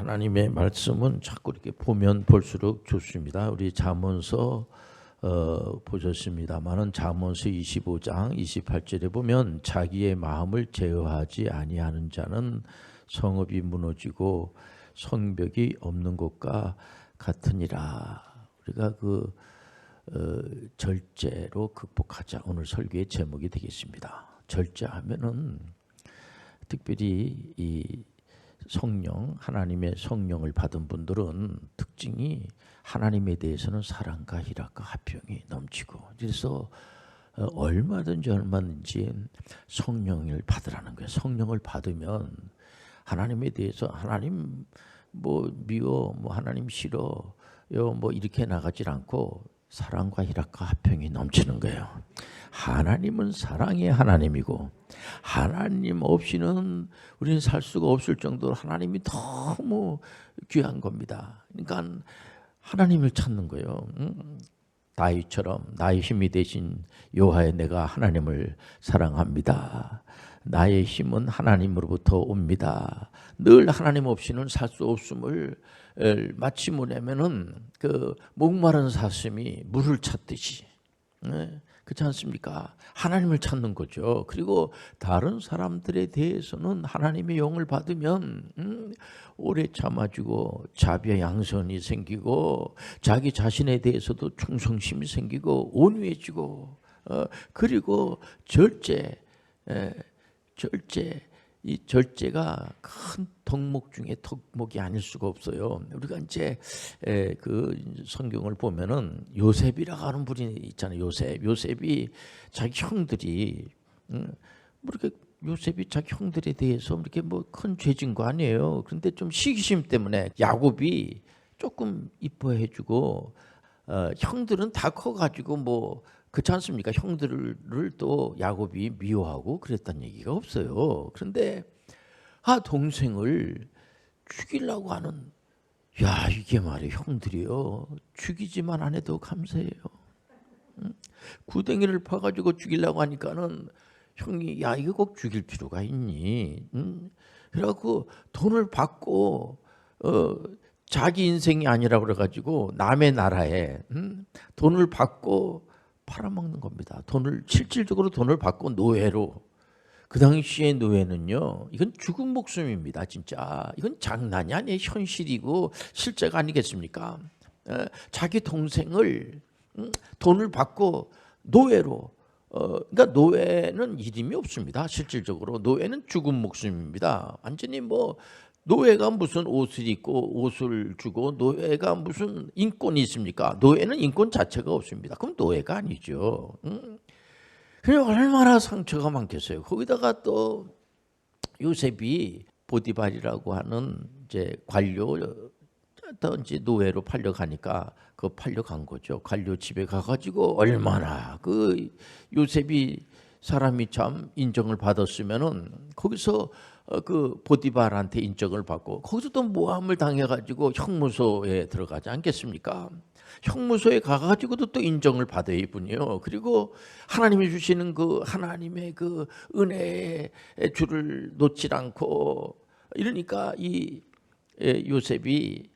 하나님의 말씀은 자꾸 이렇게 보면 볼수록 좋습니다. 우리 잠언서 보셨습니다마는 잠언서 25장 28절에 보면 자기의 마음을 제어하지 아니하는 자는 성읍이 무너지고 성벽이 없는 것과 같으니라. 우리가 그 절제로 극복하자. 오늘 설교의 제목이 되겠습니다. 절제하면은 특별히 이 성령, 하나님의 성령을 받은 분들은 특징이 하나님에 대해서는 사랑과 희락과 화평이 넘치고, 그래서 얼마든지 성령을 받으라는 거예요. 성령을 받으면 하나님에 대해서 하나님 뭐 미워, 뭐 하나님 싫어, 뭐 이렇게 나가질 않고 사랑과 희락과 화평이 넘치는 거예요. 하나님은 사랑의 하나님이고 하나님 없이는 우리는 살 수가 없을 정도로 하나님이 너무 귀한 겁니다. 그러니까 하나님을 찾는 거예요. 다윗처럼 나의 힘이 되신 여호와의 내가 하나님을 사랑합니다. 나의 힘은 하나님으로부터 옵니다. 늘 하나님 없이는 살 수 없음을 마치 뭐냐면은 그 목마른 사슴이 물을 찾듯이, 그렇지 않습니까? 하나님을 찾는 거죠. 그리고 다른 사람들에 대해서는 하나님의 영을 받으면 오래 참아주고 자비와 양선이 생기고 자기 자신에 대해서도 충성심이 생기고 온유해지고, 그리고 이 절제가 큰 덕목 중에 덕목이 아닐 수가 없어요. 우리가 이제 그 성경을 보면은 요셉이라고 하는 분이 있잖아요. 요셉이 자기 형들이 뭐 이렇게 요셉이 자기 형들에 대해서 이렇게 뭐 큰 죄진 거 아니에요. 그런데 좀 시기심 때문에 야곱이 조금 이뻐해주고, 형들은 다 커가지고 뭐 그렇지 않습니까? 형들을 또 야곱이 미워하고 그랬다는 얘기가 없어요. 그런데 동생을 죽이려고 하는, 이게 말이에요. 형들이요, 죽이지만 안 해도 감사해요. 구덩이를 파가지고 죽이려고 하니까는 형이 이거 꼭 죽일 필요가 있니? 그래갖고 돈을 받고 자기 인생이 아니라 그래가지고 남의 나라에 돈을 받고 팔아먹는 겁니다. 실질적으로 돈을 받고 노예로. 그 당시의 노예는요, 이건 죽은 목숨입니다. 진짜 이건 장난이 아니에요. 현실이고 실제가 아니겠습니까? 자기 동생을 돈을 받고 노예로, 그러니까 노예는 이름이 없습니다. 실질적으로 노예는 죽은 목숨입니다. 완전히 뭐 노예가 무슨 옷을 입고 옷을 주고 노예가 무슨 인권이 있습니까? 노예는 인권 자체가 없습니다. 그럼 노예가 아니죠. 그래 얼마나 상처가 많겠어요. 거기다가 또 요셉이 보디발이라고 하는 이제 관료, 또 이제 노예로 팔려가니까 그 팔려간 거죠. 관료 집에 가가지고 얼마나 그 요셉이 사람이 참 인정을 받았으면은 거기서 그 보디발한테 인정을 받고 거기서 또 모함을 당해가지고 형무소에 들어가지 않겠습니까? 형무소에 가가지고도 또 인정을 받아요, 이분이요. 그리고 하나님이 주시는 그 하나님의 그 은혜의 줄을 놓지 않고 이러니까 이 요셉이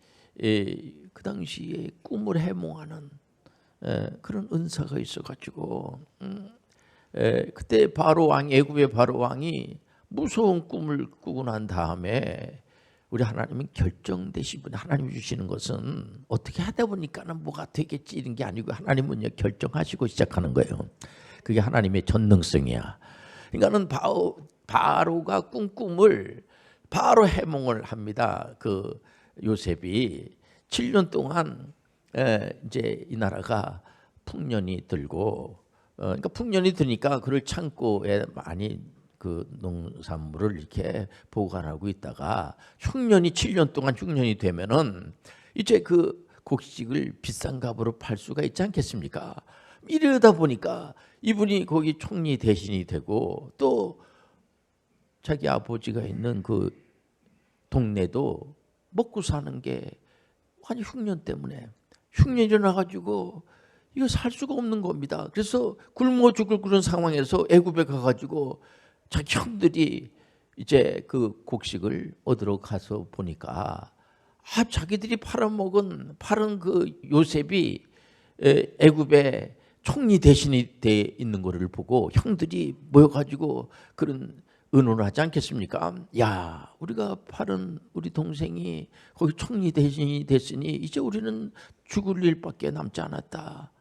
그 당시에 꿈을 해몽하는 그런 은사가 있어가지고 그때 바로 왕, 애굽의 바로 왕이 무서운 꿈을 꾸고 난 다음에 우리 하나님은 결정되신 분, 하나님이 주시는 것은 어떻게 하다 보니까는 뭐가 되겠지 이런 게 아니고 하나님은요 결정하시고 시작하는 거예요. 그게 하나님의 전능성이야. 그러니까는 바로가 꾼 꿈을 바로 해몽을 합니다. 그 요셉이 7년 동안 이제 이 나라가 풍년이 들고, 그러니까 풍년이 드니까 그를 창고에 많이 그 농산물을 이렇게 보관하고 있다가 흉년이 7년 동안 흉년이 되면은 이제 그 곡식을 비싼 값으로 팔 수가 있지 않겠습니까? 이러다 보니까 이분이 거기 총리 대신이 되고 또 자기 아버지가 있는 그 동네도 먹고 사는 게 아니 흉년 때문에 흉년이 일어나가지고 이거 살 수가 없는 겁니다. 그래서 굶어 죽을 그런 상황에서 애굽에 가가지고 자기 형들이 이제 그 곡식을 얻으러 가서 보니까 자기들이 팔은 그 요셉이 애굽의 총리 대신이 돼 있는 거를 보고 형들이 모여가지고 그런 의논을 하지 않겠습니까? 야, 우리가 팔은 우리 동생이 거기 총리 대신이 됐으니 이제 우리는 죽을 일밖에 남지 않았다.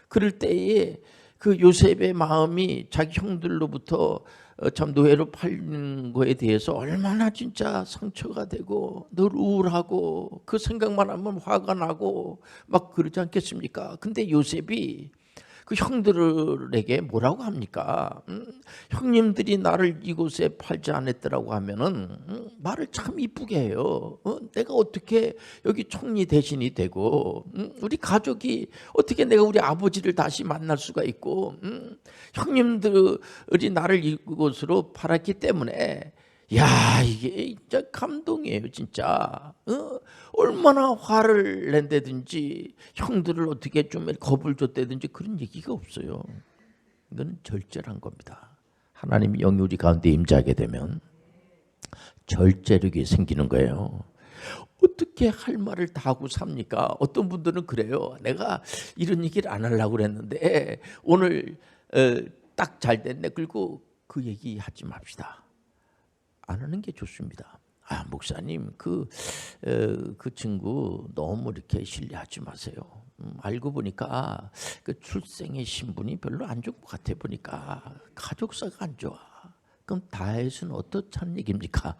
그럴 때에 그 요셉의 마음이 자기 형들로부터 참 노예로 팔린 거에 대해서 얼마나 진짜 상처가 되고 늘 우울하고 그 생각만 하면 화가 나고 막 그러지 않겠습니까? 근데 요셉이 그 형들에게 뭐라고 합니까? 형님들이 나를 이곳에 팔지 않았더라고 하면은 말을 참 이쁘게 해요. 내가 어떻게 여기 총리 대신이 되고 우리 가족이 어떻게 내가 우리 아버지를 다시 만날 수가 있고 형님들이 나를 이곳으로 팔았기 때문에 야, 이게 진짜 감동이에요, 진짜. 얼마나 화를 낸다든지 형들을 어떻게 좀 겁을 줬다든지 그런 얘기가 없어요. 이건 절제란 겁니다. 하나님 영이 우리 가운데 임재하게 되면 절제력이 생기는 거예요. 어떻게 할 말을 다 하고 삽니까? 어떤 분들은 그래요. 내가 이런 얘기를 안 하려고 그랬는데 오늘 딱 잘 됐네. 그리고 그 얘기 하지 맙시다. 안 하는 게 좋습니다. 목사님 그 친구 너무 이렇게 신뢰하지 마세요. 알고 보니까 그 출생의 신분이 별로 안 좋은 것 같아 보니까 가족사가 안 좋아. 그럼 다윗은 어떻다는 얘기입니까?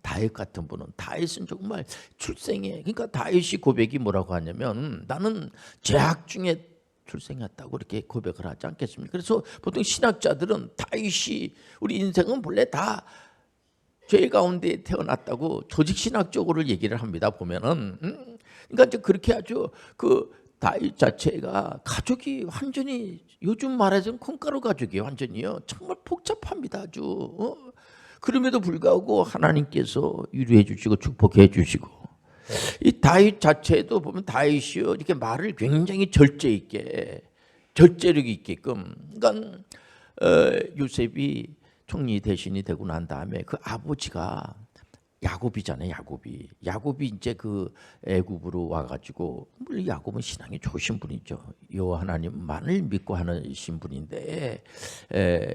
다윗 같은 분은 다윗은 정말 출생에 그러니까 다윗이 고백이 뭐라고 하냐면 나는 제약 중에 출생했다고 이렇게 고백을 하지 않겠습니까? 그래서 보통 신학자들은 다윗이 우리 인생은 본래 다 죄 가운데 태어났다고 조직신학적으로 얘기를 합니다. 보면은 그러니까 이제 그렇게 아주 그 다윗 자체가 가족이 완전히 요즘 말하자면 콩가루 가족이에요. 완전히요. 정말 복잡합니다. 아주 그럼에도 불구하고 하나님께서 위로해 주시고 축복해 주시고 이 다윗 자체도 보면 다윗이요 이렇게 말을 굉장히 절제력 있게끔 그러니까 요셉이 총리 대신이 되고 난 다음에 그 아버지가 야곱이잖아요. 야곱이 이제 그 애굽으로 와가지고 물론 야곱은 신앙이 좋으신 분이죠. 여호와 하나님만을 믿고 하신 분인데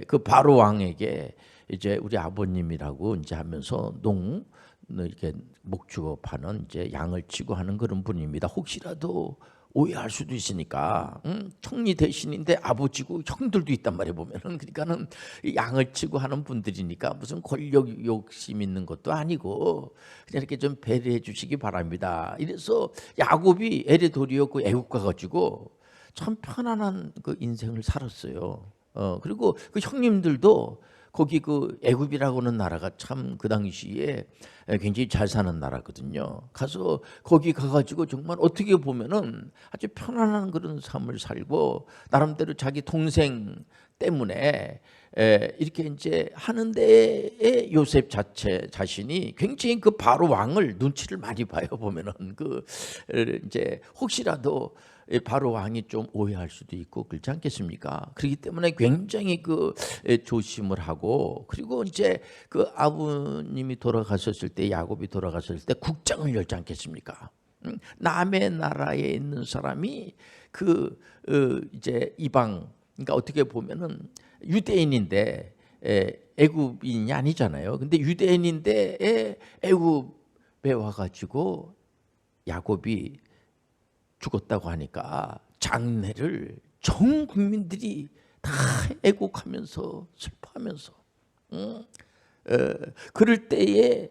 그 바로 왕에게 이제 우리 아버님이라고 이제 하면서 이렇게 목축업하는 이제 양을 치고 하는 그런 분입니다. 혹시라도 오해할 수도 있으니까 총리 대신인데 아버지고 형들도 있단 말이에요. 보면은 그러니까는 양을 치고 하는 분들이니까 무슨 권력 욕심 있는 것도 아니고 그냥 이렇게 좀 배려해 주시기 바랍니다. 이래서 야곱이 에레돌이었고 애국 가가지고 참 편안한 그 인생을 살았어요. 그리고 그 형님들도 거기 그 애굽이라고 하는 나라가 참 그 당시에 굉장히 잘 사는 나라거든요. 가서 거기 가가지고 정말 어떻게 보면은 아주 편안한 그런 삶을 살고 나름대로 자기 동생 때문에 이렇게 이제 하는데 요셉 자신이 굉장히 그 바로 왕을 눈치를 많이 봐요. 보면은 그 이제 혹시라도 바로 왕이 좀 오해할 수도 있고 그렇지 않겠습니까? 그렇기 때문에 굉장히 그 조심을 하고 그리고 이제 그 아버님이 돌아가셨을 때 야곱이 돌아가셨을 때 국장을 열지 않겠습니까? 남의 나라에 있는 사람이 그 이제 이방 그러니까 어떻게 보면은 유대인인데 애굽인이 아니잖아요. 근데 유대인인데 애굽에 와가지고 야곱이 죽었다고 하니까 장례를 전 국민들이 다 애곡하면서 슬퍼하면서 그럴 때에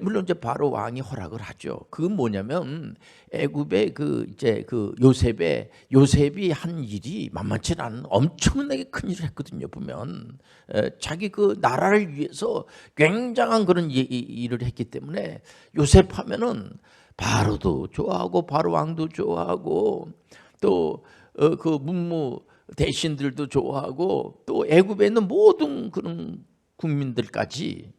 물론 이제 바로 왕이 허락을 하죠. 그건 뭐냐면 애굽의 그 이제 그 요셉이 한 일이 만만치 않은 엄청나게 큰 일을 했거든요. 보면 자기 그 나라를 위해서 굉장한 그런 일을 했기 때문에 요셉 하면은 바로도 좋아하고 바로 왕도 좋아하고 또 그 문무 대신들도 좋아하고 또 애굽에 있는 모든 그런 국민들까지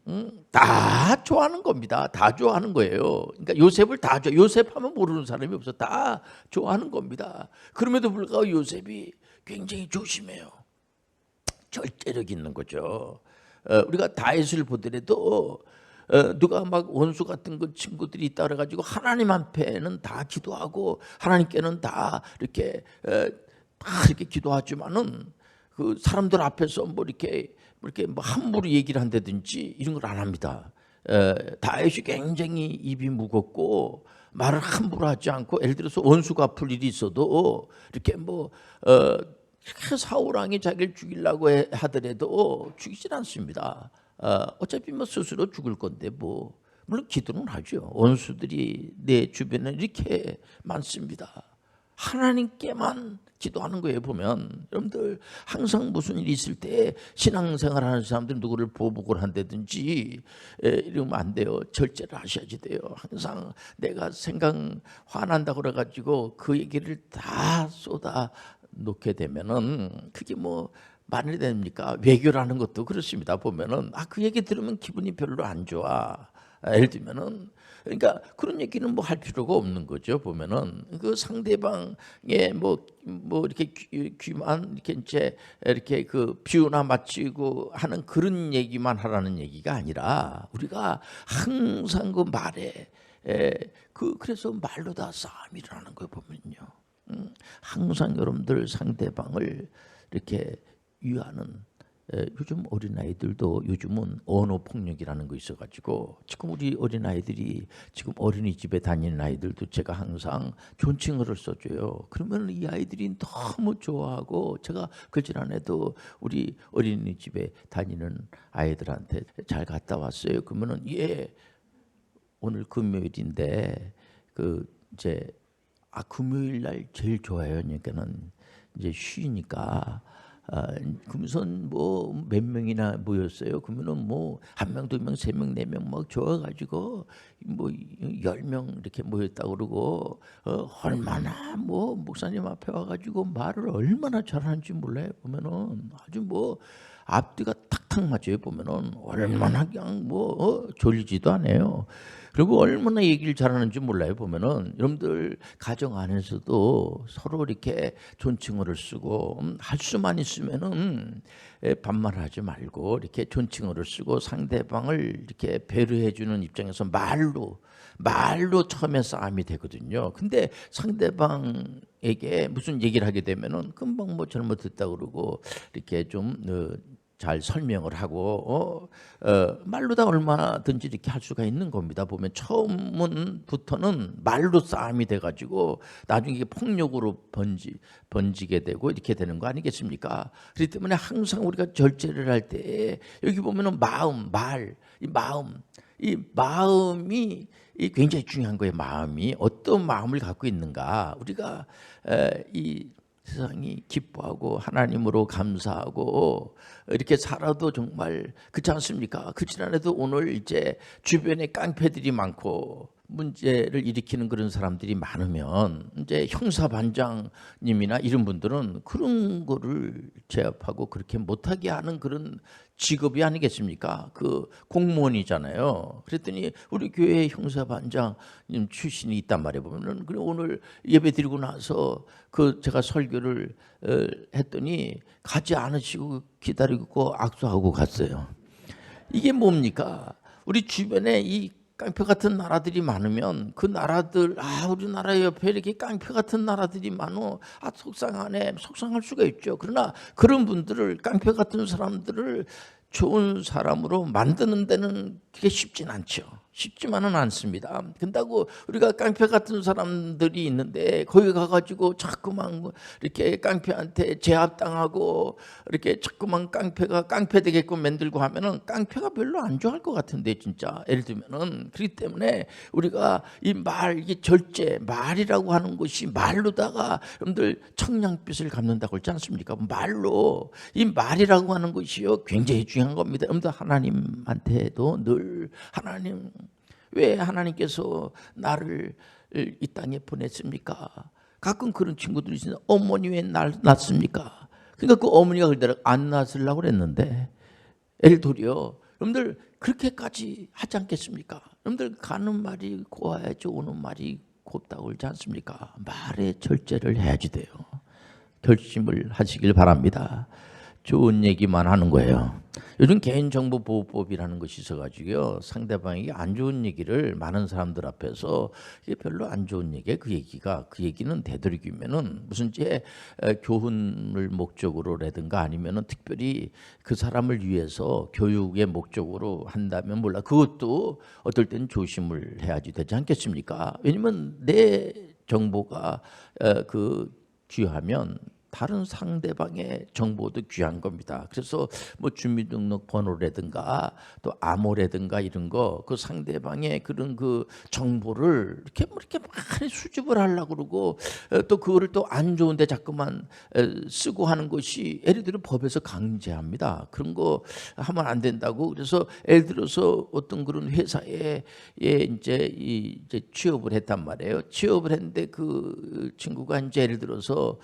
다 좋아하는 겁니다. 다 좋아하는 거예요. 그러니까 요셉을 다 요셉하면 모르는 사람이 없어. 다 좋아하는 겁니다. 그럼에도 불구하고 요셉이 굉장히 조심해요. 절제력 있는 거죠. 우리가 다윗을 보더라도 누가 막 원수 같은 그 친구들이 있다 그래가지고 하나님 앞에는 다 기도하고 하나님께는 다 이렇게 기도하지만은 그 사람들 앞에서 뭐 이렇게 뭐 함부로 얘기를 한다든지 이런 걸 안 합니다. 다윗이 굉장히 입이 무겁고 말을 함부로 하지 않고, 예를 들어서 원수가 아플 일이 있어도 이렇게 이렇게 사울왕이 자기를 죽이려고 하더라도 죽이질 않습니다. 어차피 뭐 스스로 죽을 건데 뭐 물론 기도는 하죠. 원수들이 내 주변에 이렇게 많습니다. 하나님께만 기도하는 거예요. 보면 여러분들 항상 무슨 일이 있을 때 신앙생활하는 사람들 누구를 보복을 한다든지 이러면 안 돼요. 절제를 하셔야지 돼요. 항상 내가 화난다 그래가지고 그 얘기를 다 쏟아 놓게 되면은 그게 뭐 말이 됩니까? 외교라는 것도 그렇습니다. 보면은 그 얘기 들으면 기분이 별로 안 좋아. 예를 들면은 그러니까 그런 얘기는 뭐 할 필요가 없는 거죠. 보면은 그 상대방의 뭐 이렇게 귀만 이렇게 이제 이렇게 그 비유나 맞추고 하는 그런 얘기만 하라는 얘기가 아니라 우리가 항상 그 말에 그래서 말로 다 싸움이 일어나는 거 보면요. 항상 여러분들 상대방을 이렇게 위하는, 요즘 어린아이들도 요즘은 언어폭력이라는 거 있어가지고 지금 우리 어린아이들이 지금 어린이집에 다니는 아이들도 제가 항상 존칭어를 써줘요. 그러면 이 아이들이 너무 좋아하고, 제가 그지난해도 우리 어린이집에 다니는 아이들한테 잘 갔다 왔어요. 그러면은 오늘 금요일인데 이제 금요일 날 제일 좋아요. 그러니까는 이제 쉬니까 그러면서 뭐 몇 명이나 모였어요. 그러면은 뭐 1명, 2명, 3명, 4명 막 좋아가지고 뭐 10명 이렇게 모였다 그러고 얼마나 뭐 목사님 앞에 와가지고 말을 얼마나 잘하는지 몰라요. 보면은 아주 뭐 앞뒤가 탁탁 맞아요. 보면은 얼마나 그냥 졸리지도 않아요. 그리고 얼마나 얘기를 잘하는지 몰라요. 보면은 여러분들 가정 안에서도 서로 이렇게 존칭어를 쓰고 할 수만 있으면은 반말하지 말고 이렇게 존칭어를 쓰고 상대방을 이렇게 배려해 주는 입장에서 말로 처음에 싸움이 되거든요. 근데 상대방에게 무슨 얘기를 하게 되면은 금방 뭐 잘못했다 그러고 이렇게 좀 잘 설명을 하고 말로 다 얼마든지 이렇게 할 수가 있는 겁니다. 보면 처음부터는 말로 싸움이 돼가지고 나중에 이게 폭력으로 번지게 되고 이렇게 되는 거 아니겠습니까? 그렇기 때문에 항상 우리가 절제를 할 때 여기 보면은 이 마음이 굉장히 중요한 거예요. 마음이 어떤 마음을 갖고 있는가. 우리가 이 세상이 기뻐하고 하나님으로 감사하고 이렇게 살아도 정말 그렇지 않습니까? 그 지난해도 오늘 이제 주변에 깡패들이 많고 문제를 일으키는 그런 사람들이 많으면 이제 형사반장님이나 이런 분들은 그런 거를 제압하고 그렇게 못하게 하는 그런 직업이 아니겠습니까? 그 공무원이잖아요. 그랬더니 우리 교회 형사반장님 출신이 있단 말이에요. 보면은 그리고 오늘 예배 드리고 나서 제가 설교를 했더니 가지 않으시고 기다리고 악수하고 갔어요. 이게 뭡니까? 우리 주변에 이 깡패 같은 나라들이 많으면 그 나라들, 우리나라 옆에 이렇게 깡패 같은 나라들이 많어. 속상하네. 속상할 수가 있죠. 그러나 그런 분들을, 깡패 같은 사람들을 좋은 사람으로 만드는 데는 그게 쉽진 않죠. 쉽지만은 않습니다. 근다고 우리가 깡패 같은 사람들이 있는데 거기 가가지고 자꾸만 이렇게 깡패한테 제압당하고 이렇게 자꾸만 깡패가 깡패 되게끔 만들고 하면은 깡패가 별로 안 좋아할 것 같은데, 진짜. 예를 들면은 그렇기 때문에 우리가 이게 절제, 말이라고 하는 것이 말로다가 여러분들 청량빛을 갚는다고 그러지 않습니까? 말로, 이 말이라고 하는 것이요 굉장히 중요한 겁니다. 여러분들 하나님한테도 늘 왜 하나님께서 나를 이 땅에 보냈습니까? 가끔 그런 친구들이 있어요. 어머니 왜 날 낳습니까? 그러니까 그 어머니가 그러더라. 안 낳으려고 그랬는데. 엘도리요. 여러분들 그렇게까지 하지 않겠습니까? 여러분들 가는 말이 고와야지 오는 말이 곱다고 그러지 않습니까? 말에 절제를 해야지 돼요. 결심을 하시길 바랍니다. 좋은 얘기만 하는 거예요. 요즘 개인정보보호법이라는 것이 있어가지고요, 상대방이 안 좋은 얘기를 많은 사람들 앞에서, 이게 별로 안 좋은 얘기에 그 얘기는 되도록이면은 무슨 제 교훈을 목적으로라든가 아니면은 특별히 그 사람을 위해서 교육의 목적으로 한다면 몰라, 그것도 어떨 땐 조심을 해야지 되지 않겠습니까? 왜냐면 내 정보가 귀하면 다른 상대방의 정보도 귀한 겁니다. 그래서 뭐 주민등록 번호라든가 또 암호라든가 이런 거, 그 상대방의 그런 그 정보를 이렇게 많이 수집을 하려고 그러고, 또 그거를 또 안 좋은데 자꾸만 쓰고 하는 것이, 예를 들어 법에서 강제합니다. 그런 거 하면 안 된다고. 그래서 예를 들어서 어떤 그런 회사에 이제 취업을 했단 말이에요. 취업을 했는데 그 친구가 이제 예를 들어서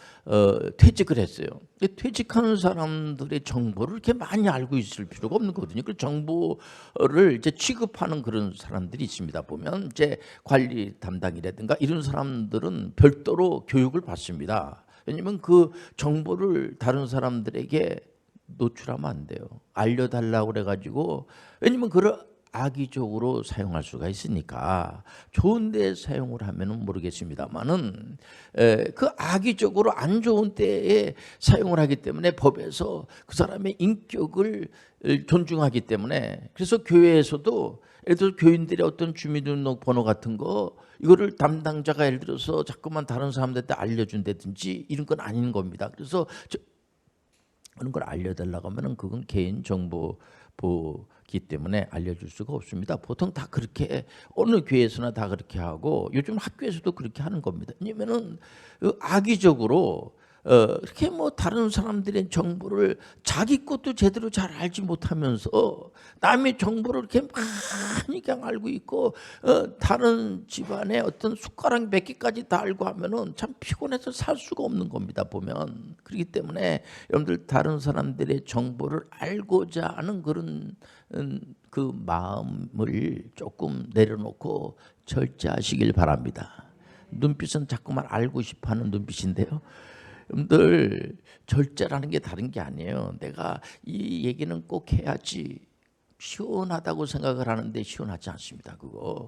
퇴직을 했어요. 퇴직하는 사람들의 정보를 이렇게 많이 알고 있을 필요가 없는 거거든요. 그 정보를 이제 취급하는 그런 사람들이 있습니다. 보면 이제 관리 담당이라든가 이런 사람들은 별도로 교육을 받습니다. 왜냐하면 그 정보를 다른 사람들에게 노출하면 안 돼요. 알려달라고 그래가지고, 왜냐면 그걸 악의적으로 사용할 수가 있으니까. 좋은 데 사용을 하면은 모르겠습니다만은 그 악의적으로 안 좋은 때에 사용을 하기 때문에 법에서 그 사람의 인격을 존중하기 때문에, 그래서 교회에서도 예를 들어 교인들의 어떤 주민등록 번호 같은 거, 이거를 담당자가 예를 들어서 자꾸만 다른 사람들한테 알려준다든지 이런 건 아닌 겁니다. 그래서 그런 걸 알려달라고 하면은 그건 개인정보 보기 때문에 알려줄 수가 없습니다. 보통 다 그렇게, 어느 교회에서나 다 그렇게 하고 요즘 학교에서도 그렇게 하는 겁니다. 왜냐면은 악의적으로 이렇게 뭐 다른 사람들의 정보를, 자기 것도 제대로 잘 알지 못하면서 남의 정보를 이렇게 많이 그냥 알고 있고, 다른 집안의 어떤 숟가락 몇 개까지 다 알고 하면은 참 피곤해서 살 수가 없는 겁니다, 보면. 그렇기 때문에 여러분들 다른 사람들의 정보를 알고자 하는 그런 그 마음을 조금 내려놓고 절제하시길 바랍니다. 눈빛은 자꾸만 알고 싶어하는 눈빛인데요, 여러분들 절제라는 게 다른 게 아니에요. 내가 이 얘기는 꼭 해야지 시원하다고 생각을 하는데 시원하지 않습니다.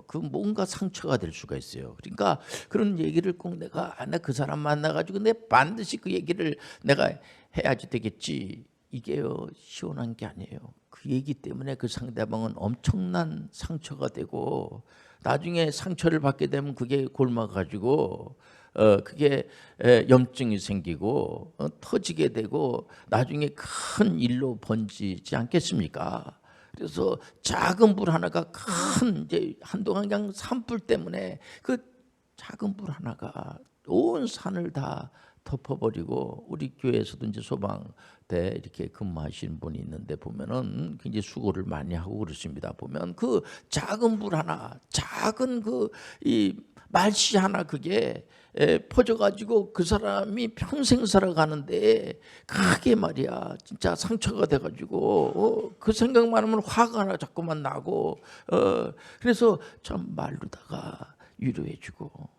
그 뭔가 상처가 될 수가 있어요. 그러니까 그런 얘기를 꼭 내가 그 사람 만나가지고 내 반드시 그 얘기를 내가 해야지 되겠지, 이게요 시원한 게 아니에요. 그 얘기 때문에 그 상대방은 엄청난 상처가 되고, 나중에 상처를 받게 되면 그게 골마가지고 그게 염증이 생기고 터지게 되고 나중에 큰 일로 번지지 않겠습니까? 그래서 작은 불 하나가 큰, 이제 한동안 그냥 산불 때문에 그 작은 불 하나가 온 산을 다 덮어버리고, 우리 교회에서도 이제 소방대 이렇게 근무하시는 분이 있는데 보면은 굉장히 수고를 많이 하고 그렇습니다. 보면 그 작은 불 하나, 작은 이 말씨 하나, 그게 퍼져가지고 그 사람이 평생 살아가는데 크게 말이야 진짜 상처가 돼가지고 그 생각만 하면 화가 나 자꾸만 나고, 그래서 참 말로다가 위로해주고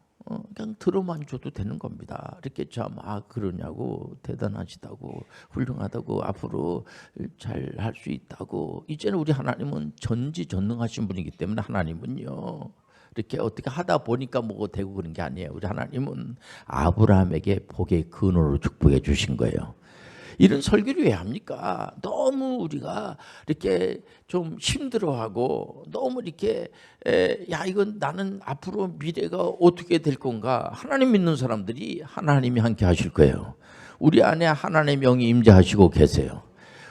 그냥 들어만 줘도 되는 겁니다. 이렇게 참 그러냐고, 대단하시다고, 훌륭하다고, 앞으로 잘 할 수 있다고. 이제는 우리 하나님은 전지전능하신 분이기 때문에, 하나님은요 이렇게 어떻게 하다 보니까 뭐가 되고 그런 게 아니에요. 우리 하나님은 아브라함에게 복의 근원으로 축복해 주신 거예요. 이런 설교를 왜 합니까? 너무 우리가 이렇게 좀 힘들어하고, 너무 이렇게 이건 나는 앞으로 미래가 어떻게 될 건가. 하나님 믿는 사람들이 하나님이 함께 하실 거예요. 우리 안에 하나님의 영이 임재하시고 계세요.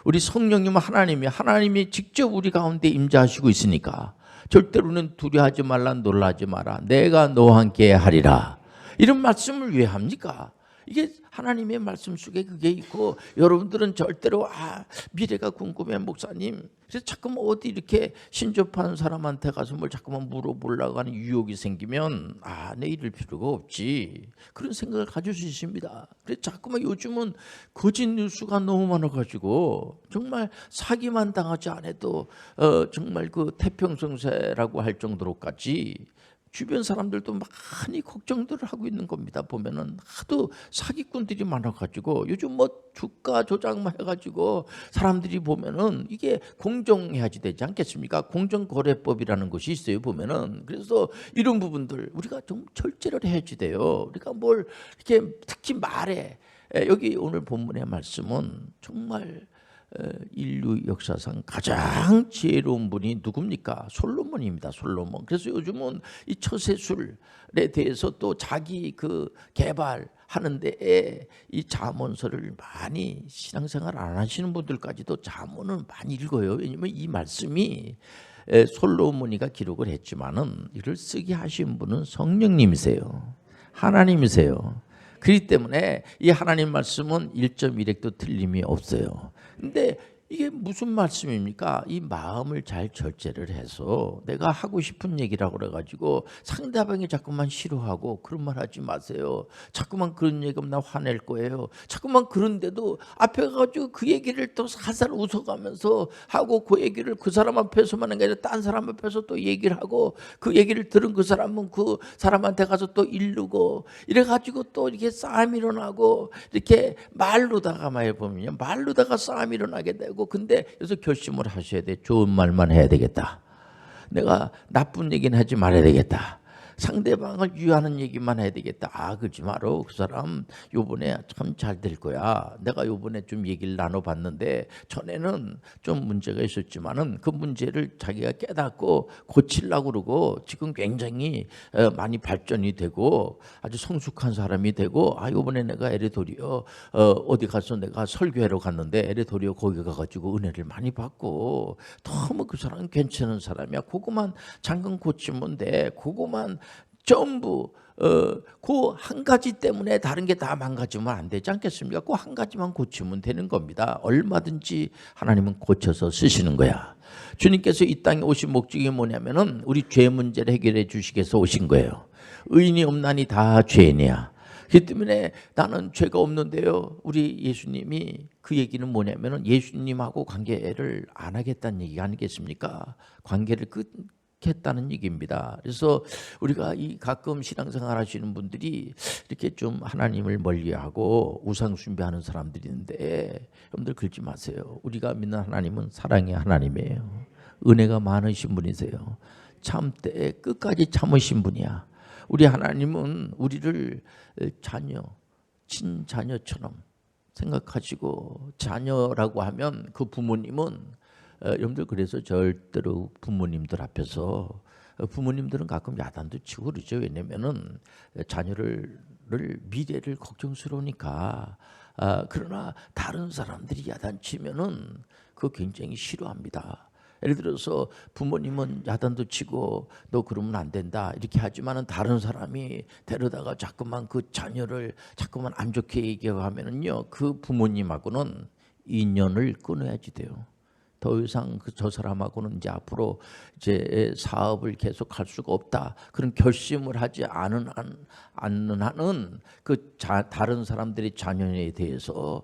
우리 성령님은 하나님이 직접 우리 가운데 임재하시고 있으니까 절대로는 두려워하지 말라, 놀라지 마라, 내가 너와 함께 하리라. 이런 말씀을 왜 합니까? 이게 하나님의 말씀 속에 그게 있고, 여러분들은 절대로 미래가 궁금해 목사님, 그래서 자꾸만 어디 이렇게 신접한 사람한테 가서 뭘 자꾸만 물어보려고 하는 유혹이 생기면 내 이럴 필요가 없지, 그런 생각을 가질 수 있습니다. 그래서 자꾸만 요즘은 거짓 뉴스가 너무 많아가지고 정말 사기만 당하지 않아도 정말 그 태평성세라고 할 정도로까지 주변 사람들도 많이 걱정들을 하고 있는 겁니다. 보면은 하도 사기꾼들이 많아가지고 요즘 뭐 주가 조작만 해가지고 사람들이 보면은 이게 공정해야지 되지 않겠습니까? 공정거래법이라는 것이 있어요. 보면은 그래서 이런 부분들 우리가 좀 절제를 해야지 돼요. 우리가 뭘 이렇게 특히 말에 여기 오늘 본문의 말씀은 정말 인류 역사상 가장 지혜로운 분이 누굽니까? 솔로몬입니다. 솔로몬. 그래서 요즘은 이 처세술에 대해서 또 자기 그 개발하는 데에 이 잠언서를 많이 신앙생활 안 하시는 분들까지도 잠언을 많이 읽어요. 왜냐하면 이 말씀이 솔로몬이가 기록을 했지만은 이를 쓰게 하신 분은 성령님이세요. 하나님이세요. 그렇기 때문에 이 하나님 말씀은 1.1획도 틀림이 없어요. 근데 이게 무슨 말씀입니까? 이 마음을 잘 절제를 해서 내가 하고 싶은 얘기라고 그래가지고 상대방이 자꾸만 싫어하고 그런 말 하지 마세요. 자꾸만 그런 얘기하면 나 화낼 거예요. 자꾸만 그런데도 앞에 가가지고 그 얘기를 또 살살 웃어가면서 하고 그 얘기를 그 사람 앞에서만 하는 게 아니라 딴 사람 앞에서 또 얘기를 하고 그 얘기를 들은 그 사람은 그 사람한테 가서 또 이르고 이래가지고 또 이렇게 싸움이 일어나고 이렇게 말로다가 말 보면요. 말로다가 싸움이 일어나게 되고 근데 여기서 결심을 하셔야 돼. 좋은 말만 해야 되겠다. 내가 나쁜 얘기는 하지 말아야 되겠다. 상대방을 유하는 얘기만 해야 되겠다. 그러지 마라. 그 사람 요번에 참 잘 될 거야. 내가 요번에 좀 얘기를 나눠봤는데 전에는 좀 문제가 있었지만은 그 문제를 자기가 깨닫고 고치려고 그러고 지금 굉장히 많이 발전이 되고 아주 성숙한 사람이 되고 요번에 내가 에레도리오 어디 가서 내가 설교하러 갔는데 에레도리오 거기 가가지고 은혜를 많이 받고 너무 그 사람은 괜찮은 사람이야. 그거만 잠깐 고치면 돼. 그거만 전부 그 한 가지 때문에 다른 게 다 망가지면 안 되지 않겠습니까? 그 한 가지만 고치면 되는 겁니다. 얼마든지 하나님은 고쳐서 쓰시는 거야. 주님께서 이 땅에 오신 목적이 뭐냐면은 우리 죄 문제를 해결해 주시기 위해서 오신 거예요. 의인이 없나니 다 죄인이야. 그렇기 때문에 나는 죄가 없는데요. 우리 예수님이 그 얘기는 뭐냐면은 예수님하고 관계를 안 하겠다는 얘기가 아니겠습니까? 관계를 끊겠다는 얘기입니다. 그래서 우리가 이 가끔 신앙생활 하시는 분들이 이렇게 좀 하나님을 멀리하고 우상 숭배하는 사람들이 있는데 여러분들 그러지 마세요. 우리가 믿는 하나님은 사랑의 하나님이에요. 은혜가 많으신 분이세요. 참때 끝까지 참으신 분이야. 우리 하나님은 우리를 자녀, 친자녀처럼 생각하시고 자녀라고 하면 그 부모님은 여러분들 그래서 절대로 부모님들 앞에서 부모님들은 가끔 야단도 치고 그러죠. 왜냐면은 자녀를 미래를 걱정스러우니까. 그러나 다른 사람들이 야단치면은 그거 굉장히 싫어합니다. 예를 들어서 부모님은 야단도 치고 너 그러면 안 된다 이렇게 하지만은 다른 사람이 데려다가 자꾸만 그 자녀를 자꾸만 안 좋게 얘기하면은요 그 부모님하고는 인연을 끊어야지 돼요. 더 이상 저 사람하고는 이제 앞으로 이제 사업을 계속 할 수가 없다. 그런 결심을 하지 않는 한은 다른 사람들의 자녀에 대해서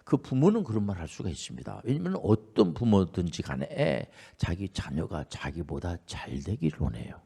그 부모는 그런 말 할 수가 있습니다. 왜냐하면 어떤 부모든지 간에 자기 자녀가 자기보다 잘 되기를 원해요.